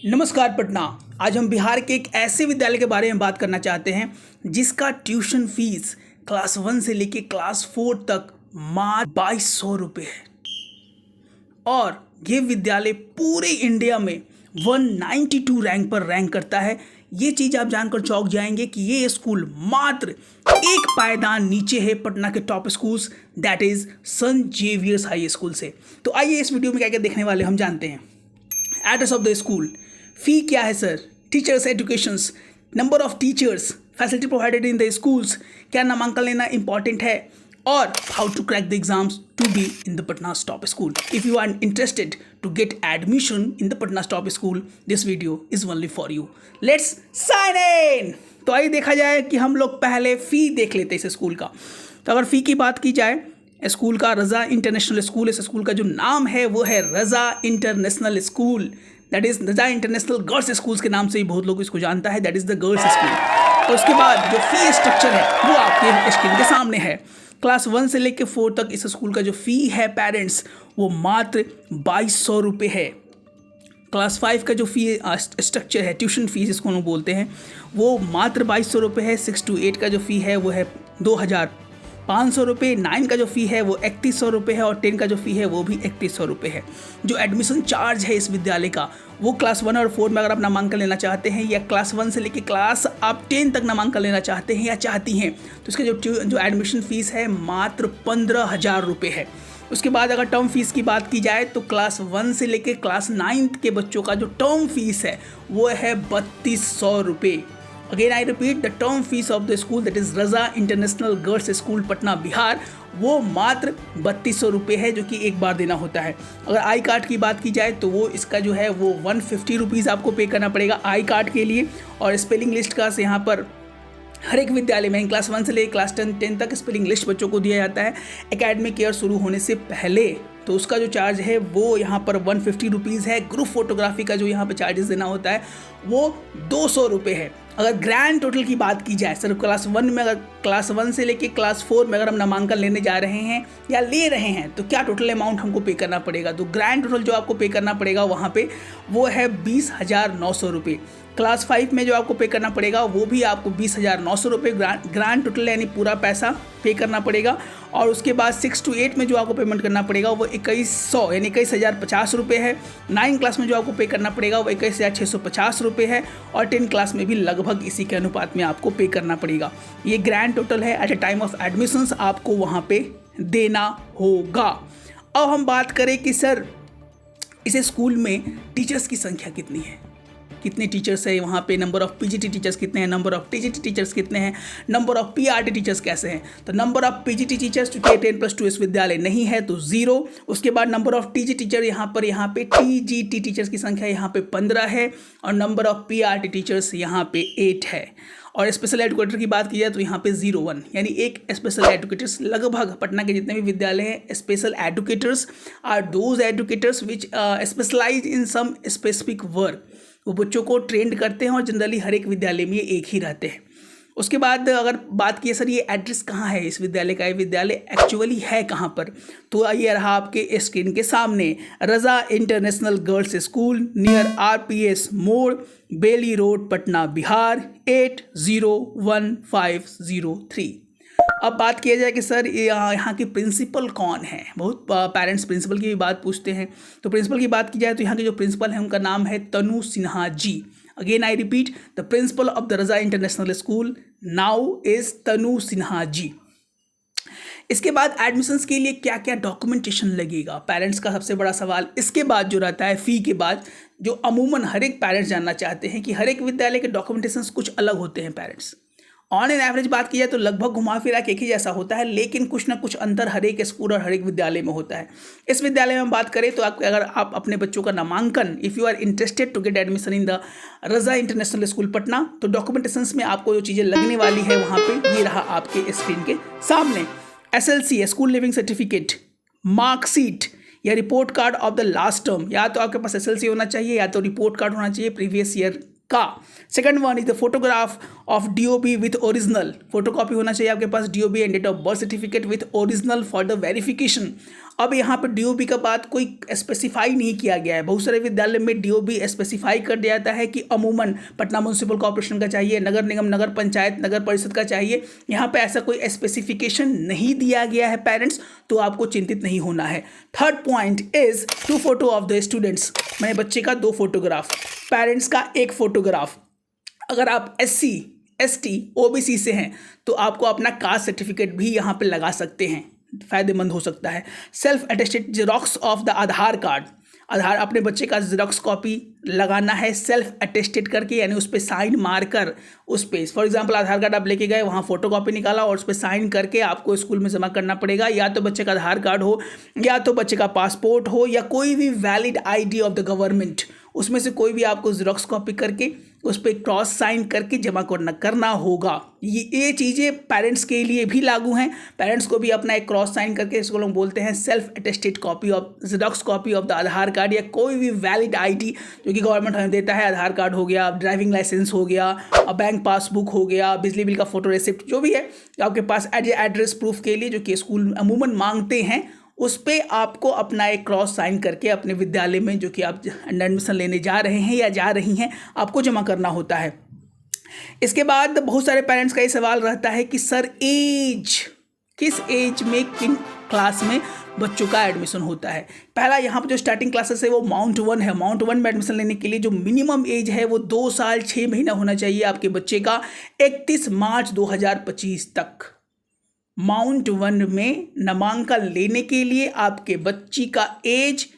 नमस्कार पटना। आज हम बिहार के एक ऐसे विद्यालय के बारे में बात करना चाहते हैं जिसका ट्यूशन फीस क्लास 1 से लेके क्लास 4 तक मात्र 2200 रुपये है और ये विद्यालय पूरे इंडिया में 192 रैंक पर रैंक करता है। ये चीज़ आप जानकर चौंक जाएंगे कि ये स्कूल मात्र एक पायदान नीचे है पटना के top schools that is Saint Xavier's high school से। तो आइए इस वीडियो में क्या क्या देखने वाले हम जानते हैं। Address of the school, fee क्या है sir, teachers educations, number of teachers, facility provided in the schools, क्या नामांकन लेना इंपॉर्टेंट है, और how to crack the exams to be in the Patna's top school. If you are interested to get admission in the Patna's top school, this video is only for you. Let's sign in. तो आइए देखा जाए कि हम लोग पहले फ़ी देख लेते हैं इस स्कूल का। तो अगर फ़ी की बात की जाए, स्कूल का रज़ा इंटरनेशनल स्कूल, इस स्कूल का जो नाम है वो है Raza international school, that is Raza international girls schools के नाम से ही बहुत लोग इसको जानता है, that is the girls school. तो उसके बाद जो फी स्ट्रक्चर है वो आपके स्क्रीन के सामने है। क्लास 1 से लेकर 4 तक इस स्कूल का जो फ़ी है पेरेंट्स वो मात्र 2200 रुपये है। क्लास 5 का जो फ़ी स्ट्रक्चर है, ट्यूशन फीस इसको हम बोलते हैं, वो मात्र 2200 रुपये है। 6 to 8 का जो फ़ी है वो है 2500 रुपये। 9 का जो फ़ी है वो 3100 रुपये है और 10 का जो फ़ी है वो भी 3100 रुपये है। जो एडमिशन चार्ज है इस विद्यालय का वो क्लास 1 और 4 में अगर आप नामांकन लेना चाहते हैं या क्लास 1 से लेकर क्लास आप 10 तक नामांकन लेना चाहते हैं या चाहती हैं तो इसका जो एडमिशन फ़ीस है मात्र 15,000 रुपये है। उसके बाद अगर टर्म फीस की बात की जाए तो क्लास 1 से लेकर क्लास 9 के बच्चों का जो टर्म फीस है वो है 3200 रुपये। Again I repeat, the term fees of the school that is Raza international girls school Patna Bihar वो मात्र 3200 रुपये है, जो कि एक बार देना होता है। अगर आई कार्ड की बात की जाए तो वो इसका जो है वो 150 रुपीज़ आपको पे करना पड़ेगा आई कार्ड के लिए। और स्पेलिंग लिस्ट का यहाँ पर हर एक विद्यालय में क्लास 1 से लेकर क्लास 10 तक स्पेलिंग लिस्ट बच्चों को दिया जाता है एकेडमिक ईयर शुरू होने से पहले। तो उसका जो चार्ज है वो यहाँ पर 150 रुपीज़ है। ग्रुप फोटोग्राफी का जो यहाँ पे चार्जेस देना होता है वो 200 रुपये है। अगर ग्रैंड टोटल की बात की जाए सर, क्लास 1 में, अगर क्लास 1 से लेके क्लास 4 में अगर हम नामांकन लेने जा रहे हैं या ले रहे हैं तो क्या टोटल अमाउंट हमको पे करना पड़ेगा, तो ग्रैंड टोटल जो आपको पे करना पड़ेगा वहाँ पे वो है 20,900 रुपये। क्लास 5 में जो आपको पे करना पड़ेगा वो भी आपको 20,900 रुपये ग्रैंड टोटल यानी पूरा पैसा पे करना पड़ेगा। और उसके बाद 6 to 8 में जो आपको पेमेंट करना पड़ेगा वो 2100 यानी 21,050 रुपये है। 9 क्लास में जो आपको पे करना पड़ेगा वो 21,650 रुपये है और 10 क्लास में भी लगभग इसी के अनुपात में आपको पे करना पड़ेगा। ये ग्रैंड टोटल है at a time of admissions आपको वहाँ पे देना होगा। अब हम बात करें कि सर इस स्कूल में टीचर्स की संख्या कितनी है, कितने टीचर्स है वहाँ पे, नंबर ऑफ पीजीटी टीचर्स कितने हैं, नंबर ऑफ टीजीटी टीचर्स कितने हैं, नंबर ऑफ पीआरटी टीचर्स कैसे हैं। तो नंबर ऑफ पीजीटी टीचर्स चूँकि 10+2 इस विद्यालय नहीं है तो 0। उसके बाद नंबर ऑफ टीजी टीचर यहाँ पे टीजीटी टीचर्स की संख्या यहाँ पे 15 है और नंबर ऑफ पीआरटी टीचर्स यहाँ पे 8 है। और स्पेशल एजुकेटर की बात की जाए तो यहाँ पे 0-1 यानी एक स्पेशल एजुकेटर्स। लगभग पटना के जितने भी विद्यालय हैं special educators are those educators which specialise in some specific work. वो बच्चों को ट्रेंड करते हैं और जनरली हर एक विद्यालय में ये एक ही रहते हैं। उसके बाद अगर बात की सर ये एड्रेस कहाँ है इस विद्यालय का, ये विद्यालय एक्चुअली है कहाँ पर, तो ये रहा आपके स्क्रीन के सामने, Raza international girls school near RPS मोड़, बेली रोड, पटना बिहार 801503। अब बात किया जाए कि सर यहाँ के प्रिंसिपल कौन है, बहुत पेरेंट्स प्रिंसिपल की भी बात पूछते हैं। तो प्रिंसिपल की बात की जाए तो यहाँ के जो प्रिंसिपल हैं उनका नाम है Tanu Sinha ji. Again I repeat, the principal of the Raza international school now is Tanu Sinha ji. इसके बाद एडमिशन्स के लिए क्या क्या डॉक्यूमेंटेशन लगेगा, पेरेंट्स का सबसे बड़ा सवाल। इसके बाद जो रहता है फ़ी के बाद, जो अमूमन हर एक पेरेंट्स जानना चाहते हैं कि हर एक विद्यालय के डॉक्यूमेंटेशंस कुछ अलग होते हैं पेरेंट्स। ऑन एन एवरेज बात की जाए तो लगभग घुमा फिरा के एक ही जैसा होता है, लेकिन कुछ ना कुछ अंतर हर एक स्कूल और हर एक विद्यालय में होता है। इस विद्यालय में हम बात करें तो अगर आप अपने बच्चों का नामांकन, if you are interested to get admission in the Raza international school Patna, तो डॉक्यूमेंटेशंस में आपको जो चीज़ें लगने वाली है वहाँ पे ये रहा आपके स्क्रीन के सामने। SLC school leaving certificate, marksheet या report card of the last term, या तो आपके पास SLC होना चाहिए या तो रिपोर्ट कार्ड होना चाहिए प्रीवियस ईयर का। Second one is the photograph of DOB with original, photocopy होना चाहिए आपके पास DOB and date of birth certificate with original for the verification. अब यहाँ पर DOB का बात कोई स्पेसिफाई नहीं किया गया है। बहुत सारे विद्यालय में DOB स्पेसिफाई कर दिया जाता है कि अमूमन पटना म्यूनसिपल कॉर्पोरेशन का चाहिए, नगर निगम, नगर पंचायत, नगर परिषद का चाहिए। यहाँ पे ऐसा कोई स्पेसिफिकेशन नहीं दिया गया है पेरेंट्स, तो आपको चिंतित नहीं होना है। Third point is 2 photo of the students, मेरे बच्चे का 2 फोटोग्राफ, पेरेंट्स का 1 फोटोग्राफ। अगर आप SC ST OBC से हैं तो आपको अपना कास्ट सर्टिफिकेट भी यहाँ पे लगा सकते हैं, फ़ायदेमंद हो सकता है। Self attested xerox of the Aadhaar card, Aadhaar अपने बच्चे का जेरोक्स कॉपी लगाना है सेल्फ अटेस्टेड करके, यानी उस पर साइन मारकर, उस पर फॉर एग्जांपल आधार कार्ड आप लेके गए, वहाँ फोटो कॉपी निकाला और उस पर साइन करके आपको स्कूल में जमा करना पड़ेगा। या तो बच्चे का आधार कार्ड हो, या तो बच्चे का पासपोर्ट हो, या कोई भी valid ID of the government, उसमें से कोई भी आपको जेरोक्स कॉपी करके उस पर क्रॉस साइन करके जमा करना होगा। ये चीज़ें पेरेंट्स के लिए भी लागू हैं। पेरेंट्स को भी अपना एक क्रॉस साइन करके, इसको लोग बोलते हैं self attested copy of xerox copy of the Aadhaar card, या कोई भी वैलिड ID जो कि गवर्नमेंट हमें देता है। आधार कार्ड हो गया, ड्राइविंग लाइसेंस हो गया, बैंक पासबुक हो गया, बिजली बिल का फोटो रिसिप्ट, जो भी है आपके पास एड्रेस प्रूफ के लिए जो कि स्कूल अमूमन मांगते हैं, उस पर आपको अपना एक क्रॉस साइन करके अपने विद्यालय में जो कि आप एडमिशन लेने जा रहे हैं या जा रही हैं, आपको जमा करना होता है। इसके बाद बहुत सारे पेरेंट्स का ये सवाल रहता है कि सर एज, किस एज में किन क्लास में बच्चों का एडमिशन होता है। पहला यहाँ पर जो स्टार्टिंग क्लासेस है वो माउंट 1 है। माउंट 1 में एडमिशन लेने के लिए जो मिनिमम एज है वो 2 साल 6 महीना होना चाहिए आपके बच्चे का 31 मार्च 2025 तक। माउंट 1 में नामांकन लेने के लिए आपके बच्ची का एज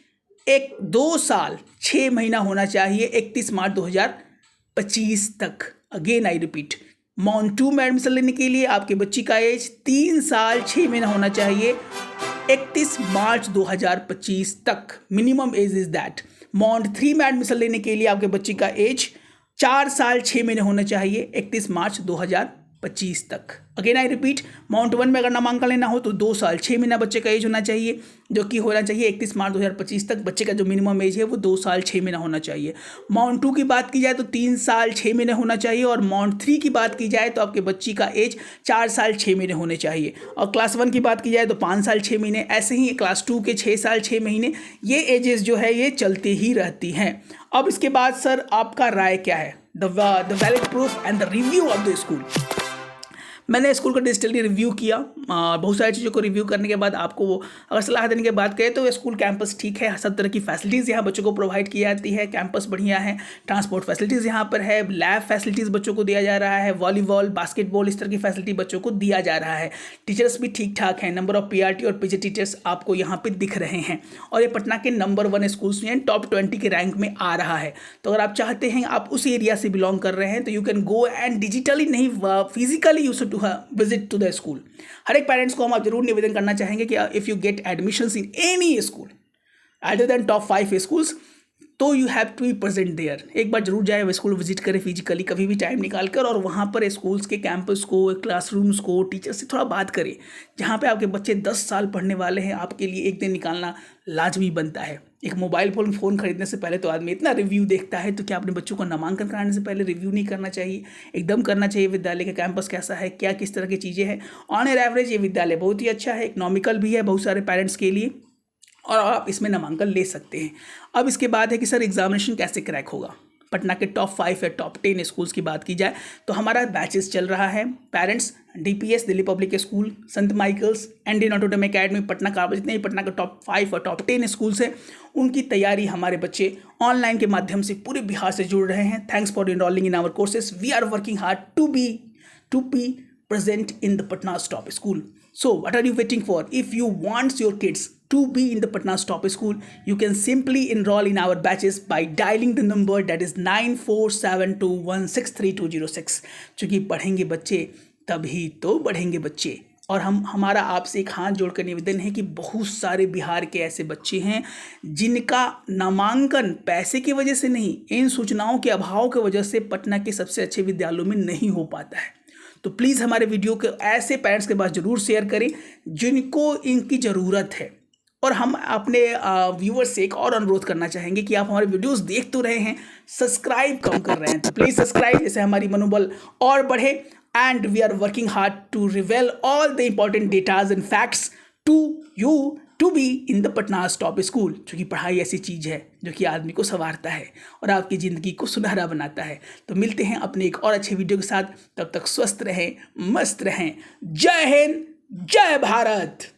2 साल 6 महीना होना चाहिए 31 मार्च 2025 तक। अगेन आई रिपीट, माउंट 2 में एडमिशन लेने के लिए आपके बच्ची का एज 3 साल 6 महीना होना चाहिए 31 मार्च 2025 तक। Minimum age is that. Mount 3 में एडमिशन लेने के लिए आपके बच्ची का एज 4 साल 6 महीने होना चाहिए 31 मार्च 2025 तक। अगेन आई रिपीट, माउंट 1 में अगर नामांकन लेना हो तो 2 साल 6 महीना बच्चे का एज होना चाहिए, जो कि होना चाहिए 31 मार्च 2025 तक। बच्चे का जो मिनिमम एज है वो 2 साल 6 महीना होना चाहिए। माउंट 2 की बात की जाए तो 3 साल 6 महीने होना चाहिए, और माउंट 3 की बात की जाए तो आपके बच्ची का एज 4 साल 6 महीने होने चाहिए। और क्लास 1 की बात की जाए तो 5 साल 6 महीने, ऐसे ही क्लास 2 के 6 साल 6 महीने, ये एजेस जो है ये चलती ही रहती हैं। अब इसके बाद सर आपका राय क्या है? The valid proof and the review of the school. मैंने स्कूल का डिजिटली रिव्यू किया, बहुत सारी चीज़ों को रिव्यू करने के बाद आपको अगर सलाह देने की बात करें तो स्कूल कैंपस ठीक है, सब तरह की फैसिलिटीज़ यहाँ बच्चों को प्रोवाइड की जाती है, कैंपस बढ़िया है, ट्रांसपोर्ट फैसिलिटीज़ यहाँ पर है, लैब फैसिलिटीज़ बच्चों को दिया जा रहा है, वॉलीबॉल, बास्केटबॉल, इस तरह की फैसिलिटी बच्चों को दिया जा रहा है। टीचर्स भी ठीक ठाक हैं, नंबर ऑफ PRT और PG टीचर्स आपको यहाँ पर दिख रहे हैं, और ये पटना के नंबर 1 स्कूल्स में टॉप 20 के रैंक में आ रहा है। तो अगर आप चाहते हैं, आप उस एरिया से बिलोंग कर रहे हैं, तो you can go and digitally नहीं physically you should visit to the school. हर एक पेरेंट्स को हम आप जरूर निवेदन करना चाहेंगे कि if you get admissions in any school other than top 5 schools, तो you have to be present there. एक बार जरूर जाए स्कूल विजिट करें फिजिकली, कभी भी टाइम निकाल कर, और वहाँ पर स्कूल्स के कैंपस को, क्लासरूम्स को, टीचर्स से थोड़ा बात करें। जहाँ पे आपके बच्चे 10 साल पढ़ने वाले हैं, आपके लिए एक दिन निकालना लाजमी बनता है। एक मोबाइल फ़ोन खरीदने से पहले तो आदमी इतना रिव्यू देखता है, तो क्या अपने बच्चों को नामांकन कराने से पहले रिव्यू नहीं करना चाहिए? एकदम करना चाहिए। विद्यालय का कैंपस कैसा है, क्या किस तरह की चीज़ें हैं। ऑन एन एवरेज ये विद्यालय बहुत ही अच्छा है, इकोनॉमिकल भी है बहुत सारे पेरेंट्स के लिए, और आप इसमें नामांकन ले सकते हैं। अब इसके बाद है कि सर एग्जामिनेशन कैसे क्रैक होगा। पटना के टॉप 5 या टॉप 10 स्कूल्स की बात की जाए तो हमारा बैचेस चल रहा है। Parents DPS Delhi public school, संत Michael's, ND Notre Dame academy, Patna का जितने भी पटना के टॉप 5 और टॉप 10 स्कूल्स हैं, उनकी तैयारी हमारे बच्चे ऑनलाइन के माध्यम से पूरे बिहार से जुड़ रहे हैं। Thanks for enrolling in our courses. We are working hard to be present in the Patna's top school. So what are you waiting for? If you want your kids to be in the Patna's top school, you can simply enroll in our batches by dialing the number that is 9472163206। चूँकि पढ़ेंगे बच्चे तभी तो बढ़ेंगे बच्चे। और हमारा आपसे एक हाथ जोड़कर निवेदन है कि बहुत सारे बिहार के ऐसे बच्चे हैं जिनका नामांकन पैसे की वजह से नहीं, इन सूचनाओं के अभाव की वजह से पटना के सबसे अच्छे विद्यालयों में नहीं हो पाता है। तो प्लीज़ हमारे वीडियो को ऐसे पेरेंट्स के पास ज़रूर शेयर करें जिनको इनकी ज़रूरत है। और हम अपने व्यूअर्स से एक और अनुरोध करना चाहेंगे कि आप हमारे वीडियोस देख तो रहे हैं, सब्सक्राइब कम कर रहे हैं, तो प्लीज़ सब्सक्राइब, जैसे हमारी मनोबल और बढ़े। And we are working hard to reveal all the important datas and facts to you to be in the Patna's top school, क्योंकि पढ़ाई ऐसी चीज़ है जो कि आदमी को संवारता है और आपकी ज़िंदगी को सुनहरा बनाता है। तो मिलते हैं अपने एक और अच्छे वीडियो के साथ, तब तक स्वस्थ रहें, मस्त रहें। जय हिंद, जय भारत।